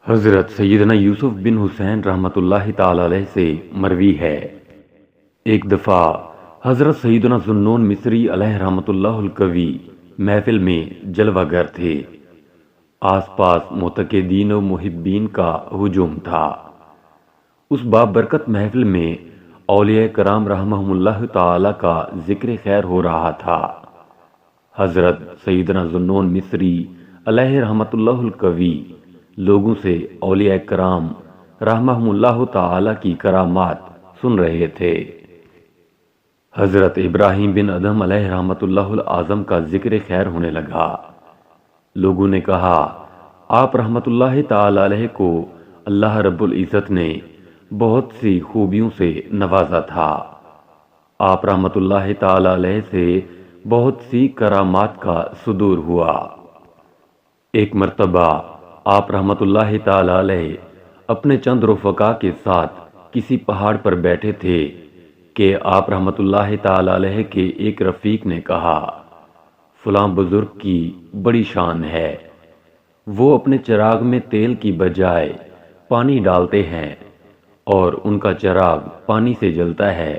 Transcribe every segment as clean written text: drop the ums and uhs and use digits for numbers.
حضرت سیدنا یوسف بن حسین رحمۃ اللہ تعالی علیہ سے مروی ہے، ایک دفعہ حضرت سیدنا ذوالنون مصری علیہ رحمۃ اللہ القوی محفل میں جلوہ گر تھے۔ آس پاس معتقدین و محبین کا ہجوم تھا۔ اس بابرکت محفل میں اولیاء کرام رحمہم اللہ تعالی کا ذکر خیر ہو رہا تھا۔ حضرت سیدنا ذوالنون مصری علیہ رحمۃ اللہ القوی لوگوں سے اولیاء کرام رحمہم اللہ تعالی کی کرامات سن رہے تھے۔ حضرت ابراہیم بن ادہم علیہ رحمۃ اللہ العظم کا ذکر خیر ہونے لگا۔ لوگوں نے کہا، آپ رحمۃ اللہ تعالی علیہ کو اللہ رب العزت نے بہت سی خوبیوں سے نوازا تھا۔ آپ رحمۃ اللہ تعالی علیہ سے بہت سی کرامات کا صدور ہوا۔ ایک مرتبہ آپ رحمۃ اللہ تعالی علیہ اپنے چند رفقا کے ساتھ کسی پہاڑ پر بیٹھے تھے کہ آپ رحمۃ اللہ تعالی علیہ کے ایک رفیق نے کہا، فلاں بزرگ کی بڑی شان ہے، وہ اپنے چراغ میں تیل کی بجائے پانی ڈالتے ہیں اور ان کا چراغ پانی سے جلتا ہے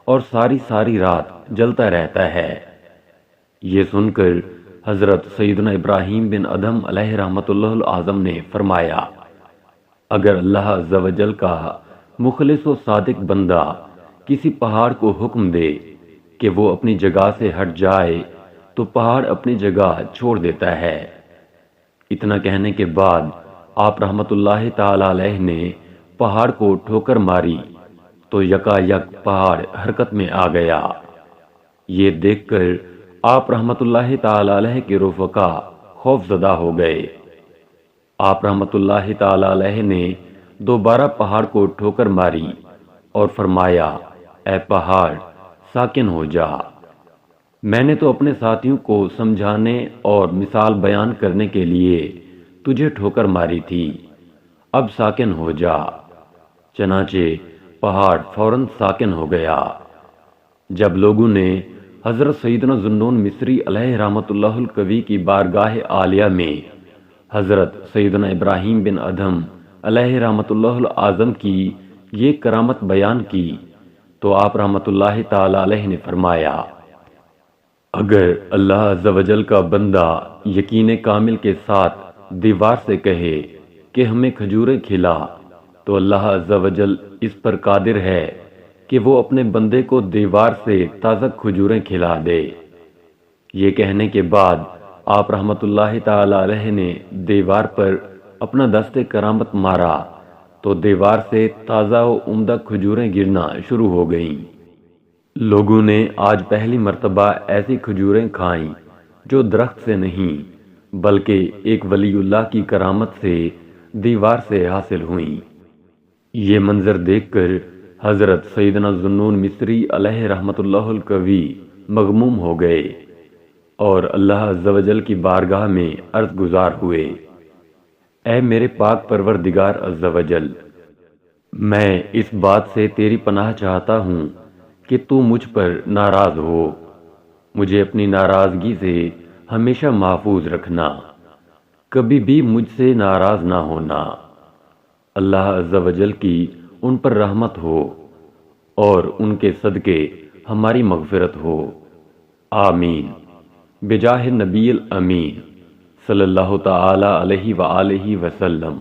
اور ساری رات جلتا رہتا ہے۔ یہ سن کر حضرت سیدنا ابراہیم بن ادہم علیہ رحمۃ اللہ العظم نے فرمایا، اگر اللہ عز و جل کا مخلص و صادق بندہ کسی پہاڑ کو حکم دے کہ وہ اپنی جگہ سے ہٹ جائے تو پہاڑ اپنی جگہ چھوڑ دیتا ہے۔ اتنا کہنے کے بعد آپ رحمۃ اللہ تعالی علیہ نے پہاڑ کو ٹھوکر ماری تو یکا یک پہاڑ حرکت میں آ گیا۔ یہ دیکھ کر آپ رحمۃ اللہ تعالی علیہ کے رفقا خوف زدہ ہو گئے۔ آپ رحمۃ اللہ تعالی علیہ نے دوبارہ پہاڑ کو ٹھوکر ماری اور فرمایا، اے پہاڑ ساکن ہو جا، میں نے تو اپنے ساتھیوں کو سمجھانے اور مثال بیان کرنے کے لیے تجھے ٹھوکر ماری تھی، اب ساکن ہو جا۔ چنانچہ پہاڑ فوراً ساکن ہو گیا۔ جب لوگوں نے حضرت سیدنا ذوالنون مصری علیہ رحمۃ اللہ القوی کی بارگاہ عالیہ میں حضرت سیدنا ابراہیم بن ادہم علیہ رحمۃ اللہ العظم کی یہ کرامت بیان کی تو آپ رحمۃ اللہ تعالی علیہ نے فرمایا، اگر اللہ عز و جل کا بندہ یقین کامل کے ساتھ دیوار سے کہے کہ ہمیں کھجوریں کھلا تو اللہ عز و جل اس پر قادر ہے کہ وہ اپنے بندے کو دیوار سے تازہ کھجوریں کھلا دے۔ یہ کہنے کے بعد آپ رحمۃ اللہ تعالی علیہ نے دیوار پر اپنا دست کرامت مارا تو دیوار سے تازہ و عمدہ کھجوریں گرنا شروع ہو گئیں۔ لوگوں نے آج پہلی مرتبہ ایسی کھجوریں کھائیں جو درخت سے نہیں بلکہ ایک ولی اللہ کی کرامت سے دیوار سے حاصل ہوئیں۔ یہ منظر دیکھ کر حضرت سیدنا ذوالنون مصری علیہ رحمۃ اللہ القوی مغموم ہو گئے اور اللہ عز و جل کی بارگاہ میں عرض گزار ہوئے، اے میرے پاک پروردگار عز و جل، میں اس بات سے تیری پناہ چاہتا ہوں کہ تو مجھ پر ناراض ہو، مجھے اپنی ناراضگی سے ہمیشہ محفوظ رکھنا، کبھی بھی مجھ سے ناراض نہ ہونا۔ اللہ عز و جل کی ان پر رحمت ہو اور ان کے صدقے ہماری مغفرت ہو، آمین، بجاہ نبی الامین صلی اللہ تعالی علیہ وآلہ وسلم۔